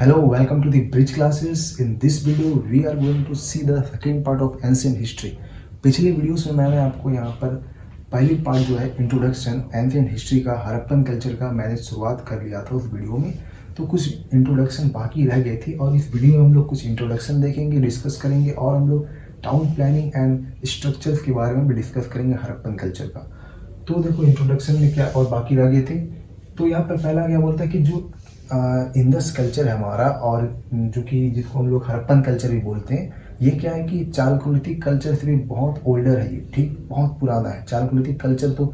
Hello, welcome to the bridge classes. In this video, we are going to see the second part of ancient history. पिछली videos में मैंने आपको यहाँ पर पहली पार्ट जो है इंट्रोडक्शन एंशिएंट हिस्ट्री का, हड़प्पन कल्चर का मैंने शुरुआत कर लिया था उस वीडियो में। तो कुछ इंट्रोडक्शन बाकी रह गई थी और इस वीडियो में हम लोग कुछ इंट्रोडक्शन देखेंगे, डिस्कस करेंगे और हम लोग टाउन प्लानिंग एंड स्ट्रक्चर्स के बारे में भी डिस्कस करेंगे हड़प्पन कल्चर का। तो देखो इंट्रोडक्शन में क्या और बाकी रह गए थे। तो यहाँ पर पहला क्या बोलता है कि जो इंडस कल्चर है हमारा और जो कि जिसको हम लोग हड़प्पन कल्चर भी बोलते हैं, ये क्या है कि चालकोलिथिक कल्चर से भी बहुत ओल्डर है ये, ठीक, बहुत पुराना है। चालकोलिथिक कल्चर तो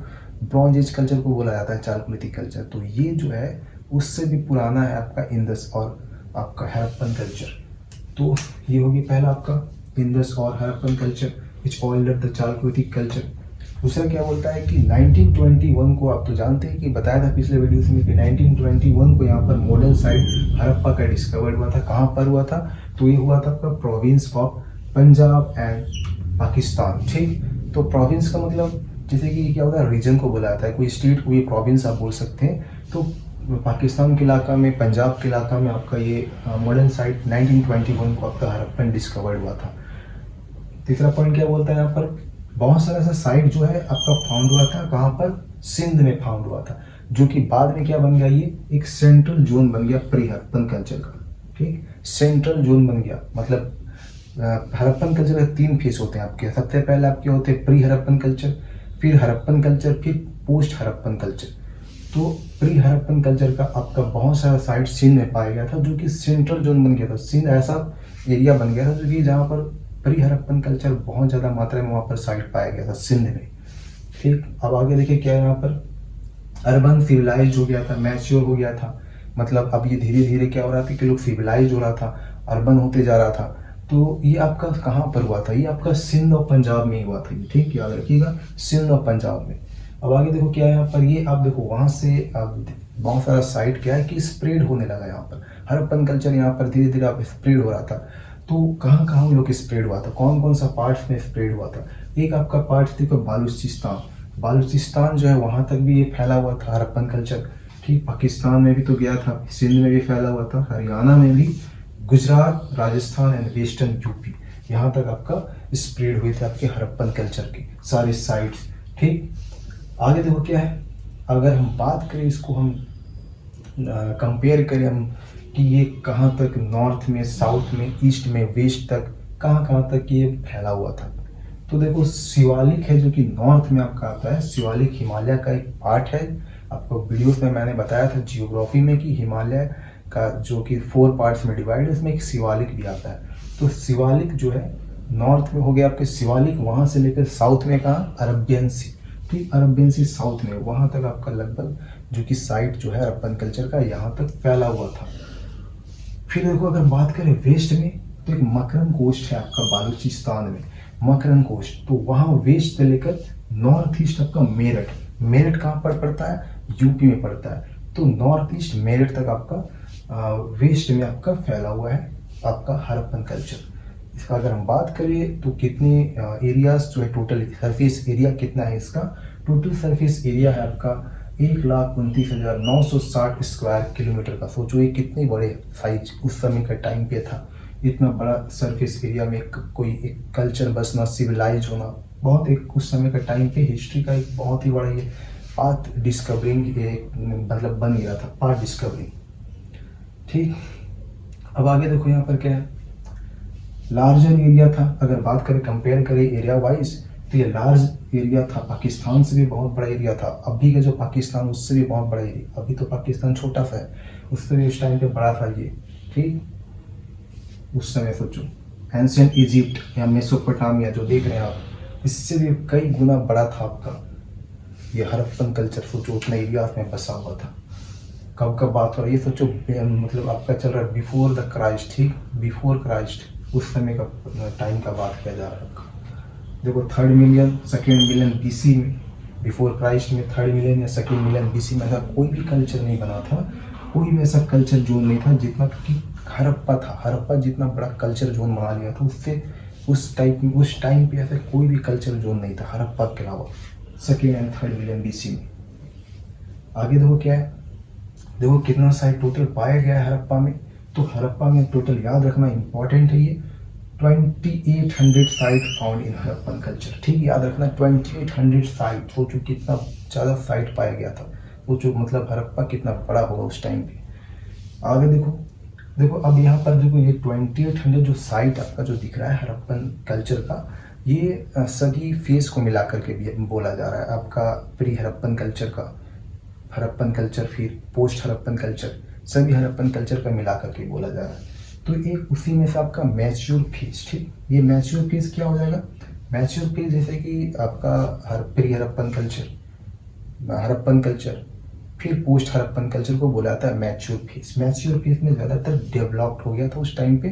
ब्रॉन्ज एज कल्चर को बोला जाता है चालकोलिथिक कल्चर, तो ये जो है उससे भी पुराना है आपका इंडस और आपका हड़प्पन कल्चर। तो ये होगी पहला आपका इंडस और Harappan culture which older the Chalcolithic culture. दूसरा क्या बोलता है कि 1921 को, आप तो जानते हैं कि बताया था पिछले वीडियोस में कि 1921 को यहाँ पर मॉडल साइट हड़प्पा का डिस्कवर्ड हुआ था। कहाँ पर हुआ था? तो ये हुआ था आपका province of Punjab and Pakistan, ठीक। तो प्रोविंस का मतलब जैसे कि क्या होता है, रीजन को बोला जाता है, कोई स्टेट को भी प्रोविंस आप बोल सकते हैं। तो पाकिस्तान के इलाका में, पंजाब के इलाका में आपका ये मॉडर्न साइट 1921 को आपका हड़प्पन डिस्कवर्ड हुआ था। तीसरा पॉइंट क्या बोलता है, यहाँ पर बहुत सारा ऐसा साइट जो है आपका फाउंड हुआ था। कहाँ पर? सिंध में फाउंड हुआ था, जो कि बाद में क्या बन गया, ये एक सेंट्रल जोन बन गया प्री हड़प्पन कल्चर का, ठीक। सेंट्रल जोन बन गया, मतलब हड़प्पन कल्चर के 3 फेस होते हैं आपके। सबसे पहले आपके होते हैं प्री हड़प्पन कल्चर, फिर हड़प्पन कल्चर, फिर पोस्ट हड़प्पन कल्चर। तो प्री हड़प्पन कल्चर का आपका बहुत सारा साइट सिंध में पाया गया था, जो कि सेंट्रल जोन बन गया था। सिंध ऐसा एरिया बन गया था जो कि जहाँ पर प्री हड़प्पन कल्चर बहुत ज़्यादा मात्रा में वहाँ पर साइट पाया गया था सिंध में, ठीक। अब आगे देखिए क्या है, यहाँ पर अर्बन सिविलाइज हो गया था, मैच्योर हो गया था। मतलब अब ये धीरे धीरे क्या हो रहा था कि लोग सिविलाइज हो रहा था, अर्बन होते जा रहा था। तो ये आपका कहाँ पर हुआ था? ये आपका सिंध और पंजाब में ही हुआ था, ठीक, याद रखिएगा, सिंध और पंजाब में। अब आगे देखो क्या है यहाँ पर, ये आप देखो वहाँ से अब बहुत सारा साइट क्या है कि स्प्रेड होने लगा। यहाँ पर हड़प्पन कल्चर यहाँ पर धीरे धीरे अब स्प्रेड हो रहा था। तो कहाँ कहाँ लोग स्प्रेड हुआ था, कौन कौन सा पार्ट्स में स्प्रेड हुआ था? एक आपका पार्ट देखो बालूचिस्तान, बालूचिस्तान जो है वहाँ तक भी ये फैला हुआ था हड़प्पन कल्चर, ठीक। पाकिस्तान में भी तो गया था, सिंध में भी फैला हुआ था, हरियाणा में भी, Gujarat, Rajasthan and western UP, यहाँ तक आपका स्प्रेड हुए थे आपके हड़प्पन कल्चर के सारे साइट्स, ठीक। आगे देखो क्या है, अगर हम बात करें इसको, हम कंपेयर करें हम कि ये कहाँ तक नॉर्थ में, साउथ में, ईस्ट में, वेस्ट तक, कहाँ तक ये फैला हुआ था। तो देखो शिवालिक है जो कि नॉर्थ में आपका आता है। शिवालिक हिमालय का एक पार्ट है। आपको वीडियोस में मैंने बताया था जियोग्राफी में कि हिमालय का जो कि 4 पार्ट्स में डिवाइड है, उसमें एक शिवालिक भी आता है। तो शिवालिक जो है नॉर्थ में हो गया आपके शिवालिक, वहाँ से लेकर साउथ में कहाँ, अरबियन सी, ठीक, अरबियन सी साउथ में, वहाँ तक आपका लगभग जो कि साइट जो है हड़प्पन कल्चर का यहाँ तक फैला हुआ था। फिर देखो अगर बात करें वेस्ट में, तो एक मकरन कोस्ट है आपका बालूचिस्तान में, मकरन कोस्ट। तो वहाँ वेस्ट से लेकर नॉर्थ ईस्ट आपका मेरठ, मेरठ कहाँ पर पड़ता है, यूपी में पड़ता है। तो नॉर्थ ईस्ट मेरठ तक आपका वेस्ट में आपका फैला हुआ है आपका हड़प्पन कल्चर। इसका अगर हम बात करें तो कितने एरियाज जो है, टोटल सरफेस एरिया कितना है इसका? टोटल सरफेस एरिया है आपका 1,29,960 स्क्वायर किलोमीटर का। सोचो ये कितने बड़े साइज उस समय का टाइम पे था। इतना बड़ा सरफेस एरिया में कोई एक कल्चर बसना, सिविलाइज होना, बहुत एक उस समय का टाइम पे हिस्ट्री का एक बहुत ही बड़ा ये पाथ डिस्कवरिंग मतलब बन गया था, पाथ डिस्कवरिंग, ठीक। अब आगे देखो यहाँ पर क्या है, लार्जर एरिया था। अगर बात करें, कंपेयर करें एरिया वाइज, तो ये लार्ज एरिया था, पाकिस्तान से भी बहुत बड़ा एरिया था। अभी का जो पाकिस्तान उससे भी बहुत बड़ा एरिया, अभी तो पाकिस्तान छोटा सा है, उससे भी उस टाइम पे बड़ा था ये, ठीक। उस समय सोचो एंशिएंट इजिप्ट या मेसोपोटामिया जो देख रहे हैं आप, इससे भी कई गुना बड़ा था आपका ये हड़प्पन कल्चर। सोचो उतना एरिया में बसा हुआ था। कब कब बात हो रही है, सोचो मतलब आपका चल रहा है बिफोर द क्राइस्ट, ठीक, बिफोर क्राइस्ट, उस समय का टाइम का बात किया जा रहा है आपका। देखो 3rd million 2nd million BC में, बिफोर क्राइस्ट में 3rd मिलियन या 2nd मिलियन बीसी में ऐसा कोई भी कल्चर नहीं बना था, कोई भी ऐसा कल्चर जोन नहीं था जितना कि हड़प्पा था। हड़प्पा जितना बड़ा कल्चर जोन बना लिया था, उससे उस टाइम पे ऐसा कोई भी कल्चर जोन नहीं था हड़प्पा के अलावा 2nd and 3rd million BC में। आगे देखो क्या है, देखो कितना साइट टोटल पाया गया है हड़प्पा में। तो हड़प्पा में टोटल याद रखना इंपॉर्टेंट है ये 2800 site found in Harappan culture. ठीक, याद रखना 2800 साइट। सोचो कितना ज़्यादा साइट पाया गया था, सोचो मतलब हड़प्पा कितना बड़ा होगा उस टाइम पे। आगे देखो अब यहाँ पर देखो ये 2800 जो साइट आपका जो दिख रहा है हड़प्पन कल्चर का, ये सभी फेस को मिला करके भी बोला जा रहा है आपका प्री हड़प्पन कल्चर का, हड़प्पन कल्चर फिर पोस्ट हड़प्पन कल्चर, सभी हड़प्पन कल्चर का मिला करके बोला जा रहा है। तो एक उसी में से आपका मैच्योर फेज, ठीक, ये मैच्योर फेज क्या हो जाएगा, मैच्योर फेज जैसे कि आपका pre Harappan culture, Harappan culture फिर पोस्ट हड़प्पन कल्चर को बोला जाता है मैच्योर फेज। मैच्योर फेज में ज़्यादातर डेवलप्ड हो गया था उस टाइम पे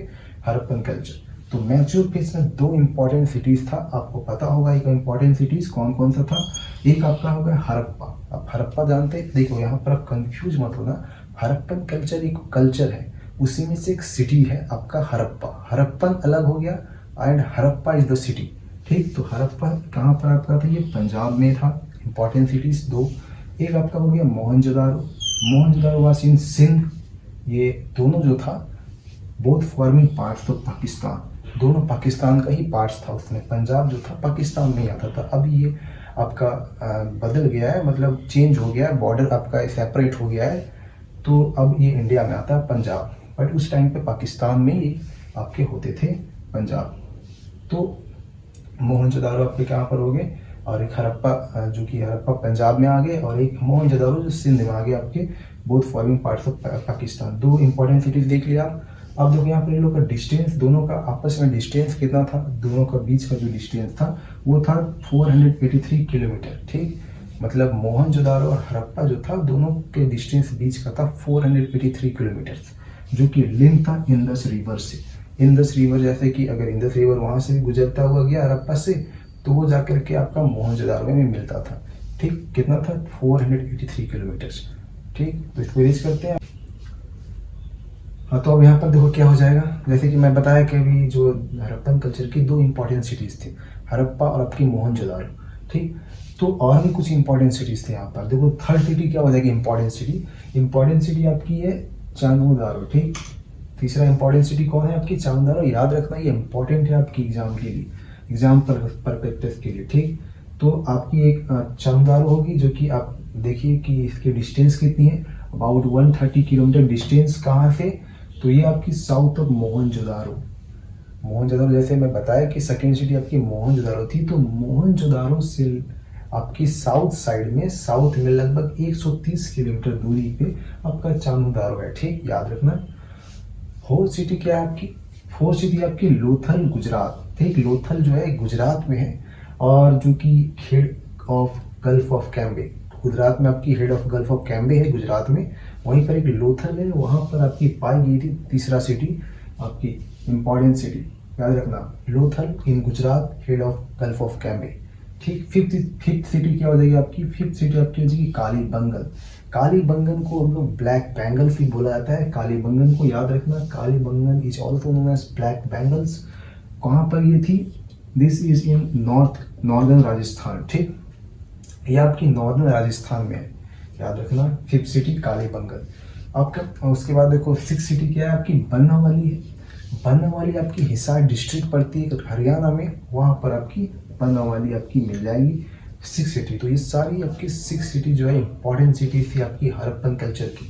हड़प्पन कल्चर। तो मैच्योर फेज में दो इंपॉर्टेंट सिटीज़ था, आपको पता होगा एक इंपॉर्टेंट सिटीज़ कौन कौन सा था। एक आपका होगा हड़प्पा। आप हड़प्पा जानते हैं, देखो यहाँ पर आप कंफ्यूज मत होना, हड़प्पन कल्चर एक कल्चर है, उसी में से एक सिटी है आपका हड़प्पा। हड़प्पन अलग हो गया and Harappa is the city. ठीक, तो हड़प्पा कहाँ पर आपका था, ये पंजाब में था। इंपॉर्टेंट सिटीज़ दो, एक आपका हो गया मोहनजोदारो, मोहनजोदारो वाज इन सिंध। ये दोनों जो था both forming parts of Pakistan, दोनों पाकिस्तान का ही पार्ट्स था उसमें। पंजाब जो था पाकिस्तान में ही आता था, अभी ये आपका बदल गया है, मतलब चेंज हो गया है, बॉर्डर आपका सेपरेट हो गया है, तो अब ये इंडिया में आता है पंजाब, बट उस टाइम पे पाकिस्तान में ही आपके होते थे पंजाब। तो मोहनजोदारो आपके कहाँ पर हो गए, और एक हड़प्पा जो कि हड़प्पा पंजाब में आ गए, और एक मोहनजोदारो जो सिंध में आ गए आपके, both forming parts of Pakistan. दो इंपॉर्टेंट सिटीज देख लिया आप। अब देखो यहाँ पर इन लोग का डिस्टेंस, दोनों का आपस में डिस्टेंस कितना था, दोनों का बीच का जो डिस्टेंस था वो था 483 किलोमीटर। ठीक, मतलब मोहनजोदारो और हड़प्पा जो था दोनों के डिस्टेंस बीच का था 483 किलोमीटर, जो कि लिंक था इंडस रिवर से। इंडस रिवर जैसे कि अगर इंडस रिवर वहाँ से भी गुजरता हुआ गया हड़प्पा से, तो वो जाकर के आपका मोहनजोदारो में मिलता था। ठीक, कितना था 483 किलोमीटर। ठीक, तो इसको रीच करते हैं। हाँ, तो अब यहाँ पर देखो क्या हो जाएगा, जैसे कि मैं बताया कि अभी जो हड़प्पन कल्चर की दो इंपॉर्टेंट सिटीज़ थी, हड़प्पा और आपकी मोहनजोदारो। ठीक, तो और भी कुछ इंपॉर्टेंट सिटीज़ थे यहाँ पर। देखो थर्ड सिटी क्या हो जाएगी इंपॉर्टेंट सिटी, इंपॉर्टेंट सिटी आपकी है चांगुदारो। ठीक, तीसरा इंपॉर्टेंट सिटी कौन है आपकी, चांगुदारो। याद रखना ये इंपॉर्टेंट है आपकी एग्जाम के लिए, एग्जाम परस्पेक्टिव के लिए। ठीक, तो आपकी एक चांगुदारो होगी, जो कि आप देखिए कि इसकी डिस्टेंस कितनी है, अबाउट 130 किलोमीटर डिस्टेंस। कहाँ से, तो ये आपकी साउथ ऑफ मोहनजोदारो। मोहनजोदारो जैसे मैं बताया कि सेकेंड सिटी आपकी मोहनजोदारो थी, तो मोहनजोदारो से आपकी साउथ साइड में, साउथ में लगभग 130 किलोमीटर दूरी पे आपका चांगुदारो है। ठीक, याद रखना। फोर्थ सिटी क्या है आपकी, फोर्थ सिटी आपकी लोथल गुजरात। ठीक, लोथल जो है गुजरात में है, और जो कि head of gulf of Cambay, Gujarat में आपकी head of gulf of Cambay है गुजरात में, वहीं पर एक लोथल है, वहाँ पर आपकी पाई गई थी तीसरा सिटी आपकी इंपॉर्टेंट सिटी। याद रखना Lothal in Gujarat, head of gulf of Cambay. ठीक, फिफ्थ सिटी क्या हो जाएगी आपकी, फिफ्थ सिटी आपकी हो जाएगी कालीबंगन। कालीबंगन को हम लोग ब्लैक बैंगल्स भी बोला जाता है, कालीबंगन को याद रखना, Kalibangan is also known as black bangles. कहाँ पर ये थी, this is in northern Rajasthan. ठीक, ये आपकी नॉर्दर्न राजस्थान में है, याद रखना। फिफ्थ सिटी कालीबंगन आपका। उसके बाद देखो सिक्स सिटी क्या है आपकी, बनावाली है। बनावाली आपकी हिसार डिस्ट्रिक्ट पड़ती है हरियाणा में, वहाँ पर आपकी बनावाली आपकी मिल जाएगी सिक्स सिटी। तो ये सारी आपकी सिक्स सिटी जो है इंपॉर्टेंट सिटी थी आपकी हड़प्पन कल्चर की।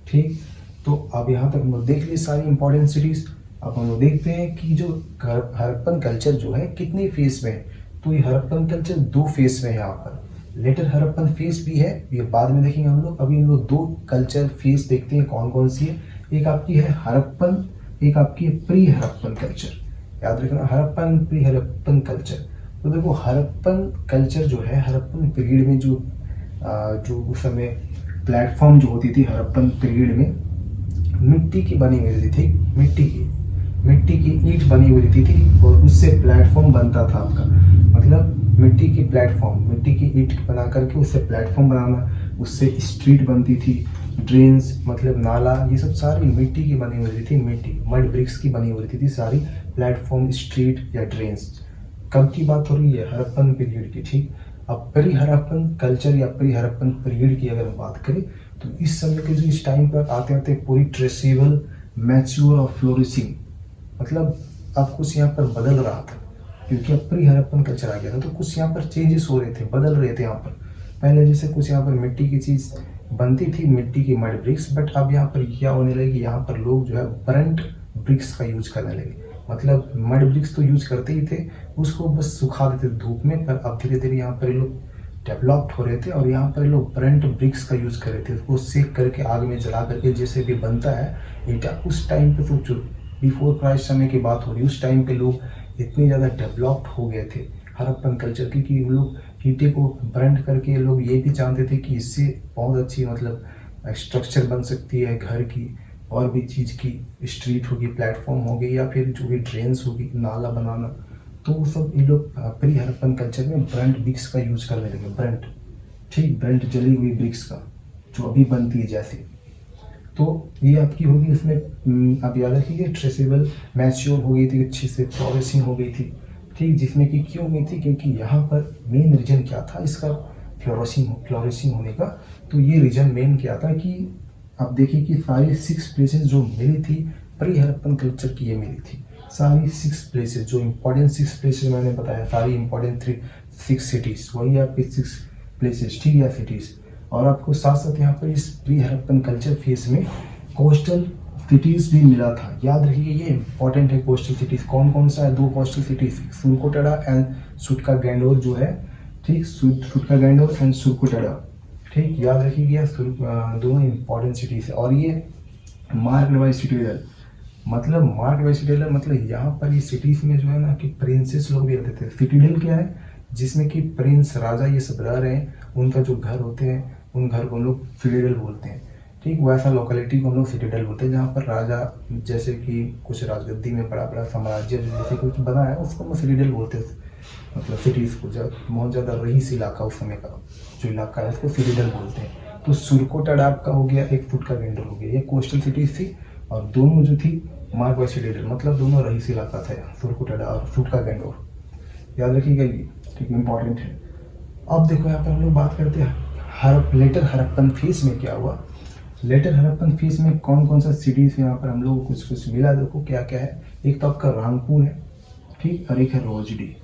ठीक, तो अब यहाँ तक हम लोग देख लिए सारी इंपॉर्टेंट सिटीज़। अब हम लोग देखते हैं कि जो हड़प्पन कल्चर जो है कितने फेस में है। तो ये हड़प्पन कल्चर दो फेस में है यहाँ पर, लेटर हड़प्पन फेस भी है, ये बाद में देखेंगे हम लोग। अभी हम लोग दो कल्चर फेस देखते हैं कौन कौन सी है। एक आपकी है हड़प्पन, एक आपकी है प्री हड़प्पन कल्चर। याद रखना हड़प्पन प्री हड़प्पन कल्चर। तो देखो हड़प्पन कल्चर जो है, हड़प्पन पीरियड में जो उस समय प्लेटफॉर्म जो होती थी हड़प्पन पीरियड में मिट्टी की बनी हुई थी। ठीक, मिट्टी की ईंट बनी हुई थी और उससे प्लेटफॉर्म बनता था आपका, मतलब मिट्टी की प्लेटफॉर्म, मिट्टी की ईंट बना करके उससे प्लेटफॉर्म बनाना, उससे स्ट्रीट बनती थी, ड्रेन्स मतलब नाला, ये सब सारी मिट्टी की बनी हुई थी, मिट्टी मड ब्रिक्स की बनी हुई थी सारी प्लेटफॉर्म, स्ट्रीट या ड्रेन्स। कब की बात हो रही है, हड़प्पन पीरियड की। ठीक, अब प्री हड़प्पन कल्चर या प्री हड़प्पन पीरियड की अगर हम बात करें, तो इस समय के जो इस टाइम पर आते आते पूरी ट्रेसेबल मैच्योर और फ्लोरिशिंग, मतलब अब कुछ यहाँ पर बदल रहा था क्योंकि अब प्री हड़प्पन कल्चर आ गया था, तो कुछ यहाँ पर चेंजेस हो रहे थे, बदल रहे थे यहाँ पर। पहले जैसे कुछ यहाँ पर मिट्टी की चीज़ बनती थी, मिट्टी की मड ब्रिक्स, बट अब यहाँ पर क्या होने लगी, यहाँ पर लोग जो है ब्रंट ब्रिक्स का यूज करने लगे। मतलब मड ब्रिक्स तो यूज करते ही थे, उसको बस सुखा देते थे धूप में, पर अब धीरे धीरे यहाँ पर ये लोग डेवलप्ड हो रहे थे और यहाँ पर लोग ब्रंट ब्रिक्स का यूज़ कर रहे थे, उसको सेक करके आग में जला करके जैसे भी बनता है ईंटा। उस टाइम पे तो बिफोर क्राइस्ट समय की बात हो रही, उस टाइम पे लोग इतने ज़्यादा डेवलप्ड हो गए थे हड़प्पन कल्चर की कि लोग ईंटे को ब्रंट करके लोग ये भी जानते थे कि इससे बहुत अच्छी मतलब स्ट्रक्चर बन सकती है घर की, और भी चीज़ की, स्ट्रीट होगी, प्लेटफॉर्म होगी, या फिर जो भी ड्रेन्स होगी, नाला बनाना। तो वो सब ये लोग प्री हड़प्पन कल्चर में ब्रंट ब्रिक्स का यूज करने लगे। ब्रंट, ठीक, ब्रंट जली हुई ब्रिक्स का जो अभी बनती है जैसे। तो ये आपकी होगी, इसमें आप याद रखिए ट्रेसेबल मैच्योर हो गई थी, अच्छी से फ्लोरिशिंग हो गई थी, ठीक, जिसमें कि क्यों हुई थी, क्योंकि यहाँ पर मेन रीजन क्या था इसका फ्लोरिशिंग होने का। तो ये रीजन मेन क्या था कि आप देखिए कि सारी 6 प्लेसेस जो मिली थी प्री हड़प्पन कल्चर की, ये मिली थी सारी 6 प्लेसेस, जो इम्पोर्टेंट 6 प्लेसेस मैंने बताया, सारी इम्पोर्टेंट 6 सिटीज़, वही आपकी 6 प्लेसेस, ठीक है, सिटीज़। और आपको साथ साथ यहाँ पर इस प्री हड़प्पन कल्चर फेज में कोस्टल सिटीज़ भी मिला था। याद रखिए ये इंपॉर्टेंट है, कोस्टल सिटीज़ कौन कौन सा है, 2 कोस्टल सिटीज़, सुरकोटड़ा एंड सुटका-गैंडोर जो है, ठीक, सुटका-गैंडोर एंड सुरकोटड़ा, ठीक, याद रखिएगा, दोनों इंपॉर्टेंट सिटीज़ है। और ये मार्क्ड बाय सिटाडेल, मतलब मार्क्ड बाय सिटाडेल मतलब यहाँ पर ये सिटीज़ में जो है ना कि प्रिंसेस लोग भी रहते थे। सिटाडेल क्या है, जिसमें कि प्रिंस राजा ये सब रह रहे हैं, उनका जो घर होते हैं उन घर को हम लोग सिटाडेल बोलते हैं, ठीक, वैसा लोकेलिटी को हम लोग सिटाडेल बोलते हैं जहाँ पर राजा, जैसे कि कुछ राजगद्दी में बड़ा बड़ा साम्राज्य जैसे कुछ बना है, उसको हम सिटाडेल बोलते हैं। मतलब सिटीज़ को, जब बहुत ज़्यादा रईस इलाका उस समय का जो इलाका है उसको सिटाडेल बोलते हैं। तो सुरकोटड़ा आपका हो गया, एक सुटका-गैंडोर हो गया, ये कोस्टल सिटीज़ थी, और दोनों जो थी मार्क्ड बाय सिटाडेल, मतलब दोनों रईस इलाका था, सुरकोटड़ा और सुटका-गैंडोर, याद रखिएगा ये, ठीक, इंपॉर्टेंट है। अब देखो यहाँ पर हम लोग बात करते हैं लेटर हड़प्पन फेज में क्या हुआ। लेटर हड़प्पन फेज में कौन कौन सा सिटीज़ यहाँ पर हम लोग को कुछ कुछ मिला, देखो क्या क्या है। एक तो आपका रांगपुर है, ठीक, और एक है रोजडी।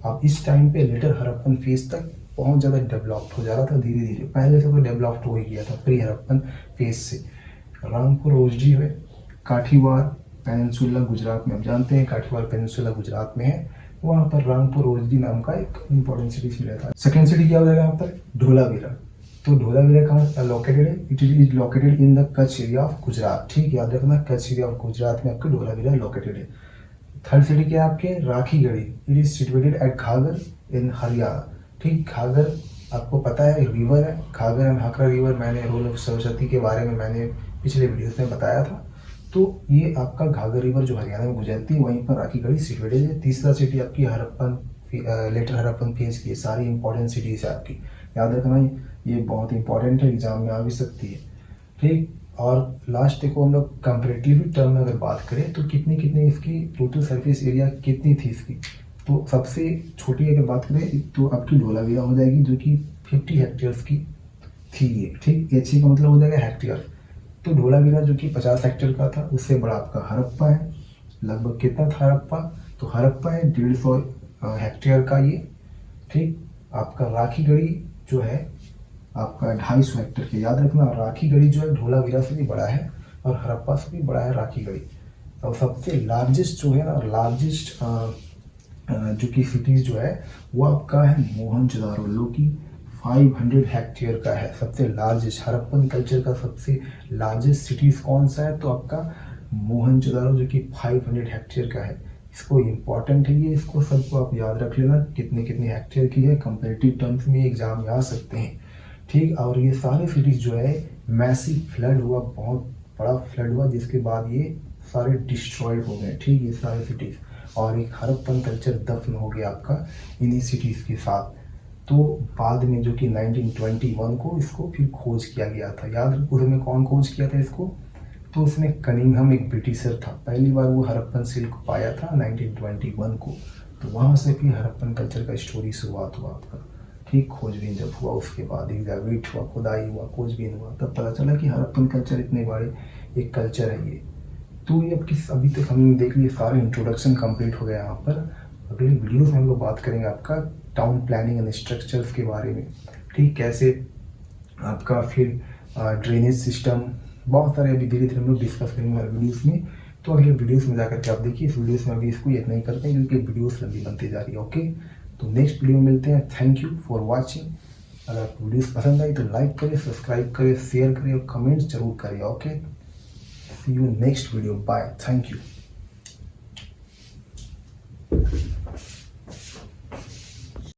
अब इस टाइम पे लेटर हड़प्पन फेज तक बहुत ज़्यादा डेवलप्ड हो जा रहा था धीरे धीरे, पहले से तो डेवलप्ड हो ही गया था प्री हड़प्पन फेज से। रांगपुर, रोजडी है, काठीवाड़ पेनिनसुला गुजरात में, आप जानते हैं काठीवाड़ पेनिनसुला गुजरात में है, वहाँ पर रांगपुर रोजडी नाम का एक इंपॉर्टेंट सिटी मिला था। सेकेंड सिटी क्या हो जाएगा यहाँ पर, धोलावीरा। तो धोलावीरा कहाँ लोकेटेड है, it is located in the Kutch area of Gujarat, ठीक, याद रखना, कच्छ एरिया ऑफ गुजरात में आपके धोलावीरा लोकेटेड है। थर्ड सिटी क्या है आपके, Rakhigarhi, it is situated at Ghaggar in Haryana, ठीक, घाघर आपको पता है रिवर है, घाघर एंड हाकरा रिवर, मैंने रोल ऑफ सरस्वती के बारे में मैंने पिछले वीडियोस में बताया था। तो ये आपका घाघर रिवर जो हरियाणा में गुजरती है, वहीं पर राखीगढ़ी सिचुएटेड है। तीसरा सिटी आपकी हड़प्पन, लेटर हड़प्पन फेज की, सारी इंपॉर्टेंट सिटीज़ है आपकी, याद रखना, ये बहुत इंपॉर्टेंट है, एग्जाम में आ भी सकती है, ठीक। और लास्ट देखो हम लोग कंपेरेटिव टर्म में अगर बात करें तो कितनी कितनी इसकी टोटल सरफेस एरिया कितनी थी इसकी, तो सबसे छोटी अगर बात करें तो आपकी धोलावीरा हो जाएगी जो कि 50 हेक्टेयर्स की थी ये, ठीक, एच का मतलब हो जाएगा हेक्टेयर। तो धोलावीरा जो कि 50 हेक्टेयर का था, उससे बड़ा आपका हड़प्पा है, लगभग कितना था हड़प्पा, तो हड़प्पा है 150 हेक्टेयर का ये, ठीक। आपका राखीगढ़ी जो है आपका 250 हेक्टेयर के, याद रखना, राखीगढ़ी जो है धोलावीरा से भी बड़ा है और हड़प्पा से भी बड़ा है राखीगढ़ी। और सबसे लार्जेस्ट जो है ना, लार्जेस्ट जो कि सिटीज़ जो है वो आपका है मोहनजोदारो, जो कि 500 हेक्टेयर का है, सबसे लार्जेस्ट हड़प्पन कल्चर का सबसे लार्जेस्ट सिटीज़ कौन सा है, तो आपका मोहनजोदारो जो कि 500 हेक्टेयर का है। इसको इम्पॉर्टेंट है ये, इसको सबको आप याद रख लेना, कितने कितने हेक्टेयर की है, कंपेरेटिव टर्म्स में एग्जाम में आ सकते हैं, ठीक। और ये सारे सिटीज़ जो है मैसिव फ्लड हुआ, बहुत बड़ा फ्लड हुआ, जिसके बाद ये सारे डिस्ट्रॉयड हो गए, ठीक, ये सारे सिटीज़, और एक हड़प्पन कल्चर दफन हो गया आपका इन्हीं सिटीज़ के साथ। तो बाद में जो कि 1921 को इसको फिर खोज किया गया था, याद रखो उसमें कौन खोज किया था इसको, तो उसमें कनिंघम एक ब्रिटिशर था, पहली बार वो हड़प्पन सिल्क पाया था 1921 को। तो वहाँ से फिर हड़प्पन कल्चर का स्टोरी शुरुआत हुआ आपका, ठीक, खोजबीन जब हुआ उसके बाद एग्जाविट हुआ, खुदाई हुआ, खोजबीन हुआ, तब पता चला कि हड़प्पन कल्चर इतने बड़े एक कल्चर है ये। तो ये अब किस अभी तक हमने देख लिया, सारा इंट्रोडक्शन कंप्लीट हो गया यहाँ पर। अगले वीडियोस में हम लोग बात करेंगे आपका टाउन प्लानिंग एंड स्ट्रक्चर्स के बारे में, ठीक, कैसे आपका फिर ड्रेनेज सिस्टम, बहुत सारे अभी धीरे धीरे हम लोग डिस्कस करेंगे हर वीडियोस में। तो अगले वीडियोस में जाकर के आप देखिए, इस वीडियोस में अभी इसको इतना ही करते हैं क्योंकि वीडियोस लंबी बनती जा रही है। ओके, तो नेक्स्ट वीडियो में मिलते हैं। Thank you for watching. अगर आपको वीडियोस पसंद आई तो लाइक करें, सब्सक्राइब करें, शेयर करें और कमेंट्स जरूर करें। Okay, see you next video, bye, thank you.